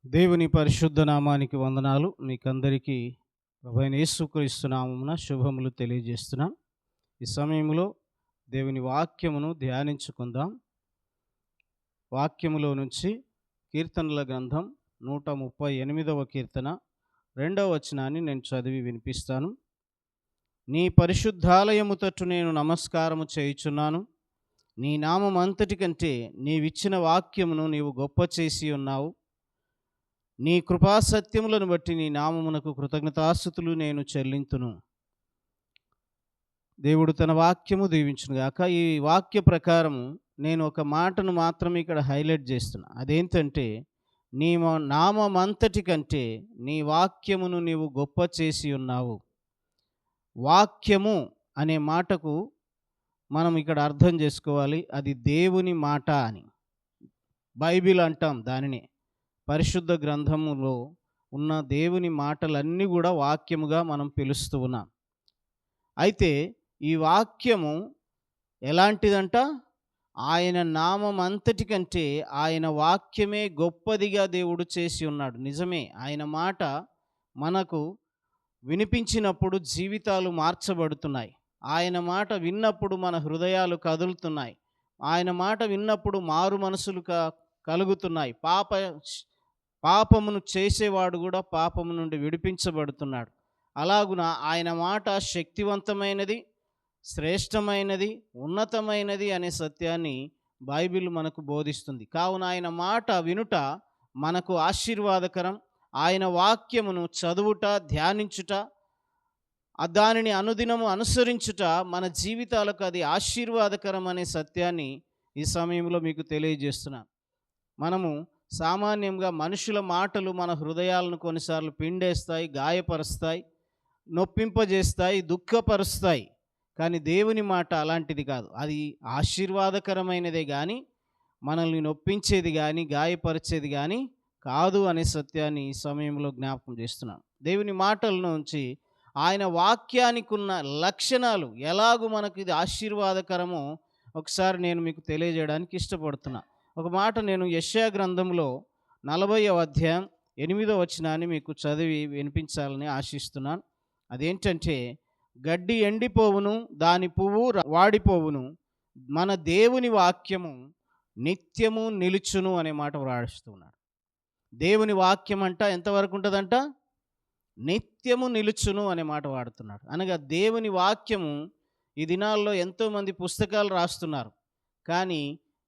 దేవుని పరిశుద్ధ నామానికి వందనాలు. మీకందరికీ ప్రభువైన యేసుక్రీస్తు నామమున శుభములు తెలియజేస్తున్నాం. ఈ సమయంలో దేవుని వాక్యమును ధ్యానించుకుందాం. వాక్యములో నుంచి కీర్తనల గ్రంథం 138వ కీర్తన 2వ వచనాన్ని నేను చదివి వినిపిస్తాను. నీ పరిశుద్ధాలయము తట్టు నేను నమస్కారము చేయుచున్నాను. నీ నామం అంతటి కంటే నీవిచ్చిన వాక్యమును నీవు గొప్ప చేసి ఉన్నావు. నీ కృపా సత్యములను బట్టి నీ నామమునకు కృతజ్ఞతాస్తుతులు నేను చెల్లింతును. దేవుడు తన వాక్యము దీవించునుగాక. ఈ వాక్య ప్రకారం నేను ఒక మాటను మాత్రమే ఇక్కడ హైలైట్ చేస్తున్నా. అదేంటంటే, నీ నామమంతటి కంటే నీ వాక్యమును నీవు గొప్ప చేసి ఉన్నావు. వాక్యము అనే మాటకు మనం ఇక్కడ అర్థం చేసుకోవాలి. అది దేవుని మాట అని బైబిల్ అంటాం దానిని. పరిశుద్ధ గ్రంథములో ఉన్న దేవుని మాటలన్నీ కూడా వాక్యముగా మనం పిలుస్తూ ఉన్నాం. అయితే ఈ వాక్యము ఎలాంటిదంట? ఆయన నామం అంతటి కంటే ఆయన వాక్యమే గొప్పదిగా దేవుడు చేసి ఉన్నాడు. నిజమే, ఆయన మాట మనకు వినిపించినప్పుడు జీవితాలు మార్చబడుతున్నాయి. ఆయన మాట విన్నప్పుడు మన హృదయాలు కదులుతున్నాయి. ఆయన మాట విన్నప్పుడు మారు మనసులు కలుగుతున్నాయి. పాపమును చేసేవాడు కూడా పాపము నుండి విడిపించబడుతున్నాడు. అలాగున ఆయన మాట శక్తివంతమైనది, శ్రేష్టమైనది, ఉన్నతమైనది అనే సత్యాన్ని బైబిల్ మనకు బోధిస్తుంది. కావున ఆయన మాట వినుట మనకు ఆశీర్వాదకరం. ఆయన వాక్యమును చదువుట, ధ్యానించుట, దానిని అనుదినము అనుసరించుట మన జీవితాలకు అది ఆశీర్వాదకరం అనే సత్యాన్ని ఈ సమయంలో మీకు తెలియజేస్తున్నాను. మనము సామాన్యంగా మనుషుల మాటలు మన హృదయాలను కొన్నిసార్లు పిండేస్తాయి, గాయపరుస్తాయి, నొప్పింపజేస్తాయి, దుఃఖపరుస్తాయి. కానీ దేవుని మాట అలాంటిది కాదు. అది ఆశీర్వాదకరమైనదే కానీ మనల్ని నొప్పించేది కానీ గాయపరిచేది కానీ కాదు అనే సత్యాన్ని ఈ సమయంలో జ్ఞాపకం చేస్తున్నాను. దేవుని మాటల నుంచి ఆయన వాక్యానికి ఉన్న లక్షణాలు ఎలాగూ మనకు ఇది ఆశీర్వాదకరమో ఒకసారి నేను మీకు తెలియజేయడానికి ఇష్టపడుతున్నా. ఒక మాట నేను యెషయా గ్రంథంలో 40వ అధ్యాయం 8వ వచనాన్ని మీకు చదివి వినిపించాలని ఆశిస్తున్నాను. అదేంటంటే, గడ్డి ఎండిపోవును, దాని పువ్వు వాడిపోవును, మన దేవుని వాక్యము నిత్యము నిలుచును అనే మాట వ్రాస్తున్నాడు. దేవుని వాక్యం అంట ఎంతవరకు ఉంటుందంట? నిత్యము నిలుచును అనే మాట వాడుతున్నాడు. అనగా దేవుని వాక్యము ఈ దినాల్లో ఎంతోమంది పుస్తకాలు రాస్తున్నారు, కానీ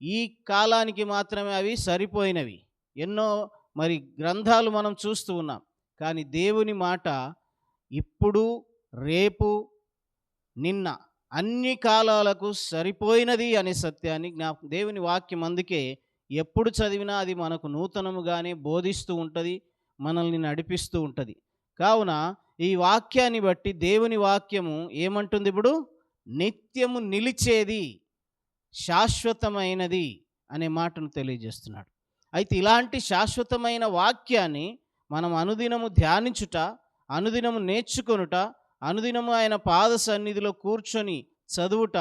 ఈ కాలానికి మాత్రమే అవి సరిపోయినవి. ఎన్నో గ్రంథాలు మనం చూస్తూ ఉన్నాం, కానీ దేవుని మాట ఇప్పుడు, రేపు, నిన్న అన్ని కాలాలకు సరిపోయినది అనే సత్యాన్ని దేవుని వాక్యం అందుకే ఎప్పుడు చదివినా అది మనకు నూతనముగానే బోధిస్తూ ఉంటుంది, మనల్ని నడిపిస్తూ ఉంటుంది. కావున ఈ వాక్యాన్ని బట్టి దేవుని వాక్యము ఏమంటుంది? ఇప్పుడు నిత్యము నిలిచేది, శాశ్వతమైనది అనే మాటను తెలియజేస్తున్నాడు. అయితే ఇలాంటి శాశ్వతమైన వాక్యాన్ని మనం అనుదినము ధ్యానించుట, అనుదినము నేర్చుకొనుట, అనుదినము ఆయన పాద సన్నిధిలో కూర్చొని చదువుట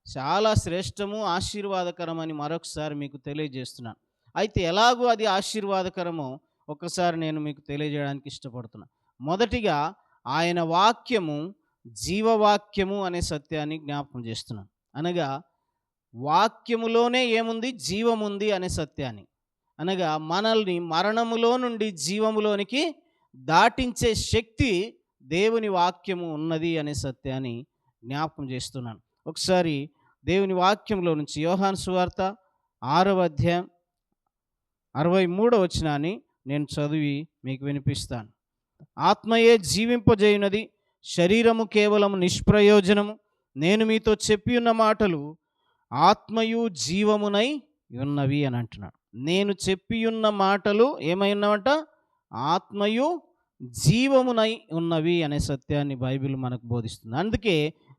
చాలా శ్రేష్టము, ఆశీర్వాదకరమని మరొకసారి మీకు తెలియజేస్తున్నాను. అయితే ఎలాగూ అది ఆశీర్వాదకరమో ఒకసారి నేను మీకు తెలియజేయడానికి ఇష్టపడుతున్నాను. మొదటిగా ఆయన వాక్యము జీవవాక్యము అనే సత్యాన్ని జ్ఞాపకం చేస్తున్నాను. అనగా వాక్యములోనే ఏముంది? జీవముంది అనే సత్యాన్ని. అనగా మనల్ని మరణములో నుండి జీవములోనికి దాటించే శక్తి దేవుని వాక్యము ఉన్నది అనే సత్యాన్ని జ్ఞాపకం చేస్తున్నాను. ఒకసారి దేవుని వాక్యంలో నుంచి యోహాను సువార్త 6వ అధ్యాయం 63వ వచనాన్ని నేను చదివి మీకు వినిపిస్తాను. ఆత్మయే జీవింపజేయునది, శరీరము కేవలం నిష్ప్రయోజనము. నేను మీతో చెప్పి ఉన్న మాటలు ఆత్మయు జీవమునై ఉన్నవి అని అంటున్నాడు. నేను చెప్పియున్న మాటలు ఏమై ఉన్నవంట? ఆత్మయు జీవమునై ఉన్నవి అనే సత్యాన్ని బైబిల్ మనకు బోధిస్తుంది. అందుకే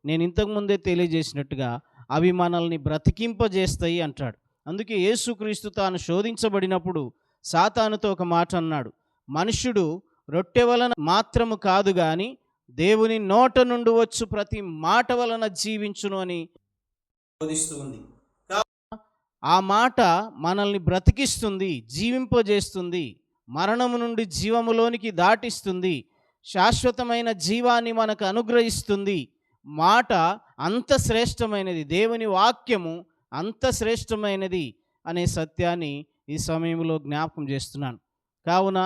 నేను ఇంతకుముందే తెలియజేసినట్టుగా అవి మనల్ని బ్రతికింపజేస్తాయి అంటాడు. అందుకే యేసుక్రీస్తు తాను శోధించబడినప్పుడు సాతానుతో ఒక మాట అన్నాడు, మనుష్యుడు రొట్టె వలన మాత్రము కాదు గాని దేవుని నోట నుండి వచ్చు ప్రతి మాట వలన జీవించును అని బోధిస్తూ ఉంది. ఆ మాట మనల్ని బ్రతికిస్తుంది, జీవింపజేస్తుంది, మరణము నుండి జీవములోనికి దాటిస్తుంది, శాశ్వతమైన జీవాన్ని మనకు అనుగ్రహిస్తుంది. మాట అంత శ్రేష్టమైనది, దేవుని వాక్యము అంత శ్రేష్టమైనది అనే సత్యాన్ని ఈ సమయంలో జ్ఞాపకం చేస్తున్నాను. కావున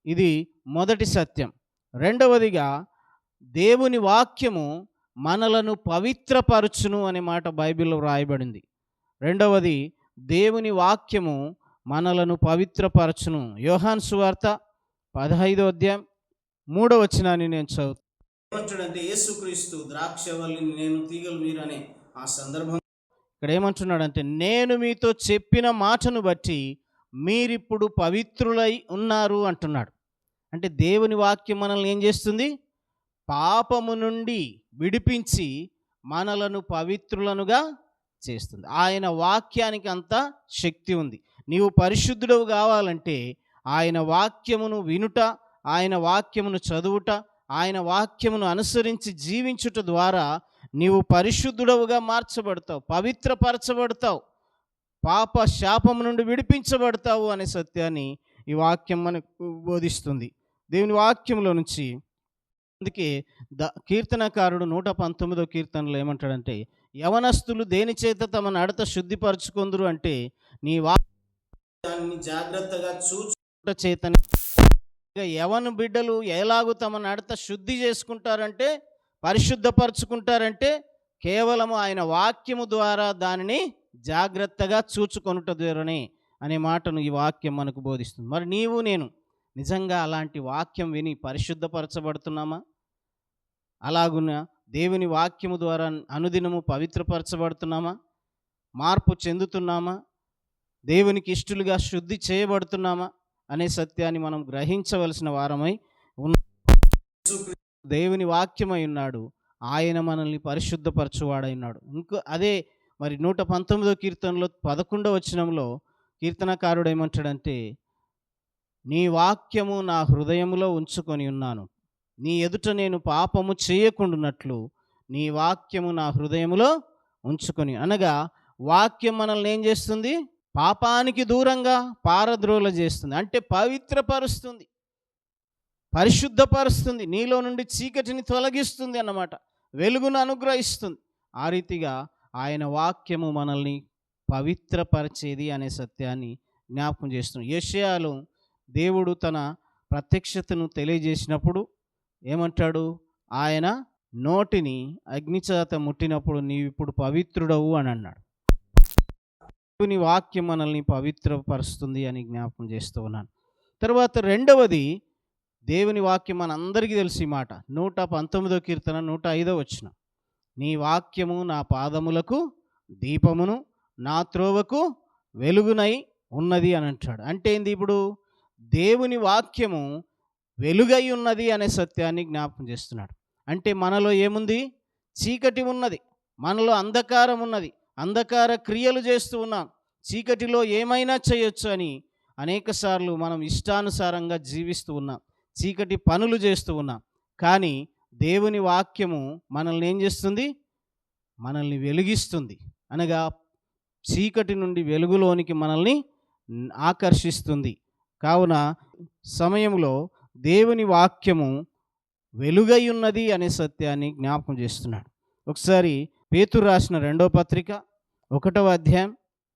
ఇది మొదటి సత్యం. రెండవదిగా, దేవుని వాక్యము మనలను పవిత్రపరచును అనే మాట బైబిల్లో వ్రాయబడింది. రెండవది, దేవుని వాక్యము మనలను పవిత్రపరచును. యోహాను సువార్త 15వ అధ్యాయం 3వ వచనాన్ని నేను చదువుతాను. ఏమంటాడంటే, యేసుక్రీస్తు ద్రాక్షవల్లిని, నేను తీగలు మీరు అనే ఆ సందర్భం ఇక్కడ ఏమంటున్నాడంటే, నేను మీతో చెప్పిన మాటను బట్టి మీరిప్పుడు పవిత్రులై ఉన్నారు అంటున్నాడు. అంటే దేవుని వాక్యం మనల్ని ఏం చేస్తుంది? పాపము నుండి విడిపించి మనలను పవిత్రులనుగా చేస్తుంది. ఆయన వాక్యానికి అంత శక్తి ఉంది. నీవు పరిశుద్ధుడవు కావాలంటే ఆయన వాక్యమును వినుట, ఆయన వాక్యమును చదువుట, ఆయన వాక్యమును అనుసరించి జీవించుట ద్వారా నీవు పరిశుద్ధుడవుగా మార్చబడతావు, పవిత్రపరచబడతావు, పాప శాపము నుండి విడిపించబడతావు అనే సత్యాన్ని ఈ వాక్యం మనకు బోధిస్తుంది. దేవుని వాక్యంలో నుంచి అందుకే కీర్తనకారుడు 119వ కీర్తనలో ఏమంటాడంటే, యవనస్తులు దేని చేత తమ నడత శుద్ధిపరచుకొందురు అంటే నీ వాక్యాన్ని జాగ్రత్తగా చూచుట చేతనే. యవన బిడ్డలు ఎలాగూ తమ నడత శుద్ధి చేసుకుంటారంటే, పరిశుద్ధపరచుకుంటారంటే కేవలము ఆయన వాక్యము ద్వారా దానిని జాగ్రత్తగా చూచుకొనుట ద్వారానే అనే మాటను ఈ వాక్యం మనకు బోధిస్తుంది. మరి నీవు నేను నిజంగా అలాంటి వాక్యం విని పరిశుద్ధపరచబడుతున్నామా? అలాగున దేవుని వాక్యము ద్వారా అనుదినము పవిత్రపరచబడుతున్నామా? మార్పు చెందుతున్నామా? దేవునికి ఇష్టలుగా శుద్ధి చేయబడుతున్నామా అనే సత్యాన్ని మనం గ్రహించవలసిన వారమై ఉన్న దేవుని వాక్యమై ఉన్నాడు. ఆయన మనల్ని పరిశుద్ధపరచువాడై ఉన్నాడు. ఇంకో అదే మరి 119వ కీర్తనలో 11వ వచనంలో కీర్తనకారుడు ఏమంటాడంటే, నీ వాక్యము నా హృదయములో ఉంచుకొని ఉన్నాను, నీ ఎదుట నేను పాపము చేయకుండానట్లు నీ వాక్యము నా హృదయములో ఉంచుకొని. అనగా వాక్యం మనల్ని ఏం చేస్తుంది? పాపానికి దూరంగా పారద్రోల చేస్తుంది. అంటే పవిత్రపరుస్తుంది, పరిశుద్ధపరుస్తుంది, నీలో నుండి చీకటిని తొలగిస్తుంది అన్నమాట, వెలుగును అనుగ్రహిస్తుంది. ఆ రీతిగా ఆయన వాక్యము మనల్ని పవిత్రపరిచేది అనే సత్యాన్ని జ్ఞాపకం చేస్తుంది. యెషయాలో దేవుడు తన ప్రత్యక్షతను తెలియజేసినప్పుడు ఏమంటాడు? ఆయన నోటిని అగ్నిచేత ముట్టినప్పుడు నీవు ఇప్పుడు పవిత్రుడవు అని అన్నాడు. దేవుని వాక్యం మనల్ని పవిత్రపరుస్తుంది అని జ్ఞాపకం చేస్తూ ఉన్నాను. తర్వాత రెండవది, దేవుని వాక్యం మనందరికీ తెలిసి మాట 119వ కీర్తన 105వ వచనం, నీ వాక్యము నా పాదములకు దీపమును నా త్రోవకు వెలుగునై ఉన్నది అని అంటాడు. అంటే ఏంది? ఇప్పుడు దేవుని వాక్యము వెలుగై ఉన్నది అనే సత్యాన్ని జ్ఞాపకం చేస్తున్నాడు. అంటే మనలో ఏముంది? చీకటి ఉన్నది, మనలో అంధకారం ఉన్నది, అంధకార క్రియలు చేస్తూ ఉన్నాం, చీకటిలో ఏమైనా చేయొచ్చు అని అనేకసార్లు మనం ఇష్టానుసారంగా జీవిస్తూ ఉన్నాం, చీకటి పనులు చేస్తూ ఉన్నాం. కానీ దేవుని వాక్యము మనల్ని ఏం చేస్తుంది? మనల్ని వెలిగిస్తుంది. అనగా చీకటి నుండి వెలుగులోనికి మనల్ని ఆకర్షిస్తుంది. కావున సమయంలో దేవుని వాక్యము వెలుగై ఉన్నది అనే సత్యాన్ని జ్ఞాపకం చేస్తున్నాడు. ఒకసారి పేతురు రాసిన 2వ పత్రిక 1వ అధ్యాయం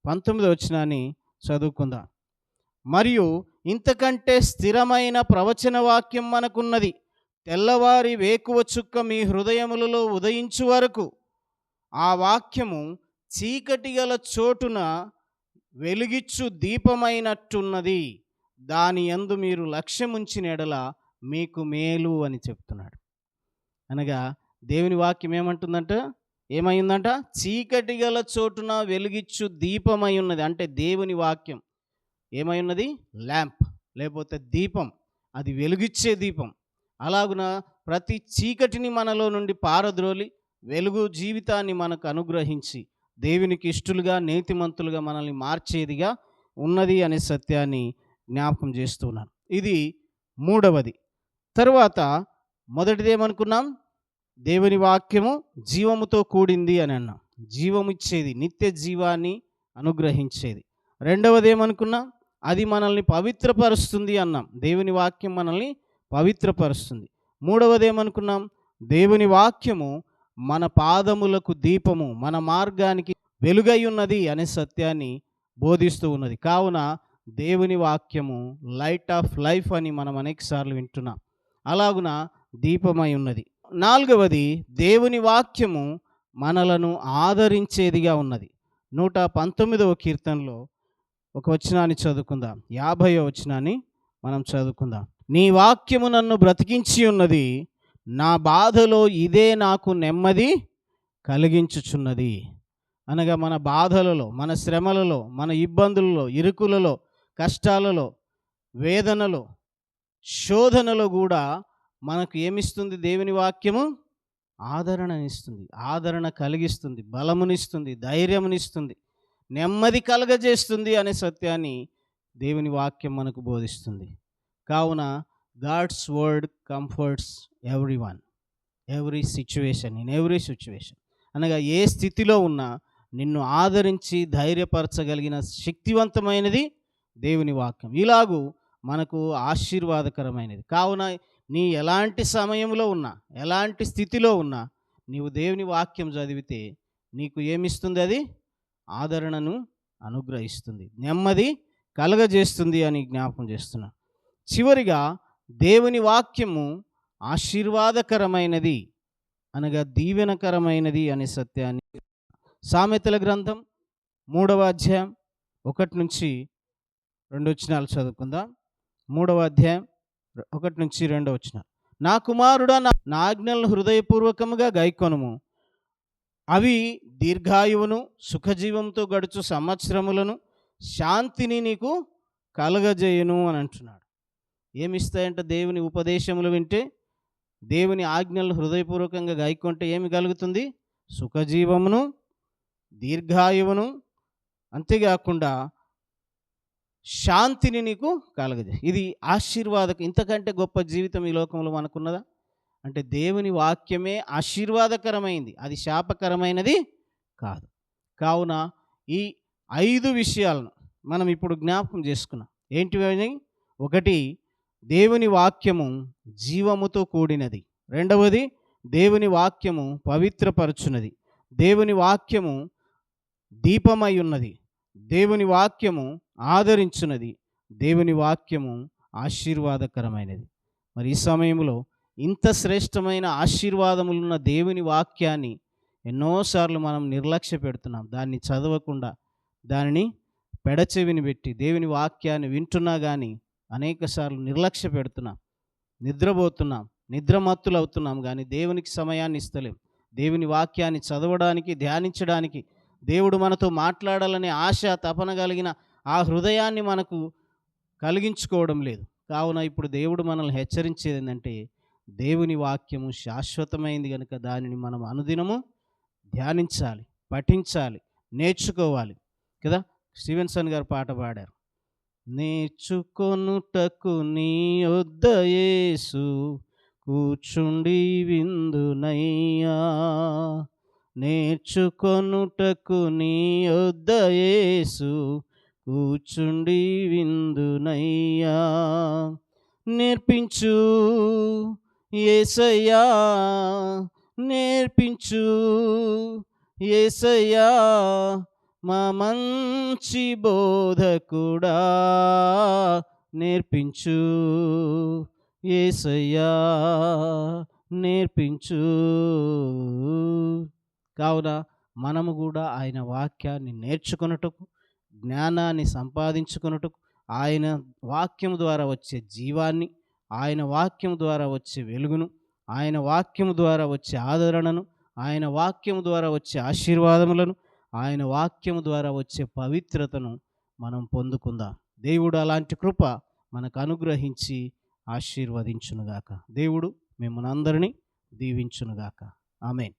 19వ వచనాన్ని చదువుకుందాం. మరియు ఇంతకంటే స్థిరమైన ప్రవచన వాక్యం మనకున్నది, తెల్లవారి వేకువ చుక్క మీ హృదయములలో ఉదయించు వరకు ఆ వాక్యము చీకటి గల చోటున వెలుగిచ్చు దీపమైనట్టున్నది, దాని యందు మీరు లక్ష్యముంచిన ఎడల మీకు మేలు అని చెప్తున్నాడు. అనగా దేవుని వాక్యం ఏమంటుందంట? ఏమైందంట? చీకటి గల చోటున వెలుగిచ్చు దీపమై ఉన్నది. అంటే దేవుని వాక్యం ఏమై ఉన్నది? ల్యాంప్, లేకపోతే దీపం, అది వెలుగిచ్చే దీపం. అలాగున ప్రతి చీకటిని మనలో నుండి పారద్రోలి వెలుగు జీవితాన్ని మనకు అనుగ్రహించి దేవునికి ఇష్టలుగా నీతిమంతులుగా మనల్ని మార్చేదిగా ఉన్నది అనే సత్యాన్ని జ్ఞాపకం చేస్తున్నాను. ఇది మూడవది. తరువాత మొదటిది ఏమనుకున్నాం? దేవుని వాక్యము జీవముతో కూడింది అని అన్నాం, జీవమిచ్చేది, నిత్య జీవాన్ని అనుగ్రహించేది. రెండవది ఏమనుకున్నాం? అది మనల్ని పవిత్రపరుస్తుంది అన్నాం. దేవుని వాక్యం మనల్ని పవిత్రపరుస్తుంది. మూడవది ఏమనుకున్నాం? దేవుని వాక్యము మన పాదములకు దీపము, మన మార్గానికి వెలుగై ఉన్నది అనే సత్యాన్ని బోధిస్తూ ఉన్నది. కావున దేవుని వాక్యము లైట్ ఆఫ్ లైఫ్ అని మనం అనేకసార్లు వింటున్నాం. అలాగున దీపమై ఉన్నది. నాలుగవది, దేవుని వాక్యము మనలను ఆదరించేదిగా ఉన్నది. 119వ కీర్తనలో ఒక వచనాన్ని చదువుకుందాం. 50వ వచనాన్ని మనం చదువుకుందాం. నీ వాక్యము నన్ను బ్రతికించి ఉన్నది, నా బాధలో ఇదే నాకు నెమ్మది కలిగించుచున్నది. అనగా మన బాధలలో, మన శ్రమలలో, మన ఇబ్బందులలో, ఇరుకులలో, కష్టాలలో, వేదనలో, శోధనలో కూడా మనకు ఏమిస్తుంది? దేవుని వాక్యము ఆదరణనిస్తుంది, ఆదరణ కలిగిస్తుంది, బలమునిస్తుంది, ధైర్యమునిస్తుంది, నెమ్మది కలగజేస్తుంది అనే సత్యాన్ని దేవుని వాక్యం మనకు బోధిస్తుంది. కావున God's word comforts everyone, every situation, in every situation. అనగా ఏ స్థితిలో ఉన్నా నిన్ను ఆదరించి ధైర్యపరచగలిగిన శక్తివంతమైనది దేవుని వాక్యం. ఇలాగూ మనకు ఆశీర్వాదకరమైనది. కావున నీ ఎలాంటి సమయంలో ఉన్నా, ఎలాంటి స్థితిలో ఉన్నా, నీవు దేవుని వాక్యం చదివితే నీకు ఏమిస్తుంది? అది ఆదరణను అనుగ్రహిస్తుంది, నెమ్మది కలగజేస్తుంది అని జ్ఞాపకం చేస్తున్నా. చివరిగా దేవుని వాక్యము ఆశీర్వాదకరమైనది అనగా దీవెనకరమైనది అనే సత్యాన్ని సామెతల గ్రంథం 3వ అధ్యాయం 1 నుంచి 2 వచనాలు చదువుకుందాం. 3వ అధ్యాయం 1 నుంచి 2 వచనాలు. నా కుమారుడా, నా ఆజ్ఞలను హృదయపూర్వకముగా గైకొనుము, అవి దీర్ఘాయువును సుఖజీవంతో గడుచు సంవత్సరములను శాంతిని నీకు కలగజేయును అని అంటున్నాడు. ఏమిస్తాయంట? దేవుని ఉపదేశములు వింటే, దేవుని ఆజ్ఞలను హృదయపూర్వకంగా గైకొంటే ఏమి కలుగుతుంది? సుఖజీవమును, దీర్ఘాయువును, అంతేకాకుండా శాంతిని నీకు కలగజే. ఇది ఆశీర్వాదక. ఇంతకంటే గొప్ప జీవితం ఈ లోకంలో మనకున్నదా? అంటే దేవుని వాక్యమే ఆశీర్వాదకరమైంది, అది శాపకరమైనది కాదు. కావున ఈ 5 విషయాలను మనం ఇప్పుడు జ్ఞాపకం చేసుకున్నాం. ఏంటివి? 1, దేవుని వాక్యము జీవముతో కూడినది. 2వది, దేవుని వాక్యము పవిత్రపరచున్నది. దేవుని వాక్యము దీపమై ఉన్నది. దేవుని వాక్యము ఆదరించున్నది. దేవుని వాక్యము ఆశీర్వాదకరమైనది. మరి ఈ సమయంలో ఇంత శ్రేష్టమైన ఆశీర్వాదములున్న దేవుని వాక్యాన్ని ఎన్నోసార్లు మనం నిర్లక్ష్య పెడుతున్నాం. దాన్ని చదవకుండా, దానిని పెడచెవిని పెట్టి దేవుని వాక్యాన్ని వింటున్నా కానీ అనేకసార్లు నిర్లక్ష్య పెడుతున్నాం, నిద్రపోతున్నాం, నిద్రమత్తులు అవుతున్నాం. కానీ దేవునికి సమయాన్ని ఇస్తలేం. దేవుని వాక్యాన్ని చదవడానికి, ధ్యానించడానికి, దేవుడు మనతో మాట్లాడాలనే ఆశ, తపన కలిగిన ఆ హృదయాన్ని మనకు కలిగించుకోవడం లేదు. కావున ఇప్పుడు దేవుడు మనల్ని హెచ్చరించేది ఏంటంటే, దేవుని వాక్యము శాశ్వతమైంది కనుక దానిని మనం అనుదినము ధ్యానించాలి, పఠించాలి, నేర్చుకోవాలి కదా. స్టీవెన్సన్ గారు పాట పాడారు. నేర్చుకొనుటకు నీ యొద్ద యేసు కూర్చుండి విందునయ్యా, నేర్చుకొనుటకు నీ యొద్ద యేసు కూర్చుండి విందునయ్యా, నేర్పించు యేసయ్యా, నేర్పించు యేసయ్యా, మా మంచి బోధకుడా, నేర్పించు యేసయ్యా, నేర్పించు. కావున మనము కూడా ఆయన వాక్యాన్ని నేర్చుకొనుటకు, జ్ఞానాన్ని సంపాదించుకొనుటకు, ఆయన వాక్యం ద్వారా వచ్చే జీవాన్ని, ఆయన వాక్యం ద్వారా వచ్చే వెలుగును, ఆయన వాక్యం ద్వారా వచ్చే ఆదరణను, ఆయన వాక్యం ద్వారా వచ్చే ఆశీర్వాదములను, ఆయన వాక్యం ద్వారా వచ్చే పవిత్రతను మనం పొందుకుందాం. దేవుడు అలాంటి కృప మనకు అనుగ్రహించి ఆశీర్వదించునుగాక. దేవుడు మిమ్మల్ని అందరినీ దీవించునుగాక. ఆమేన్.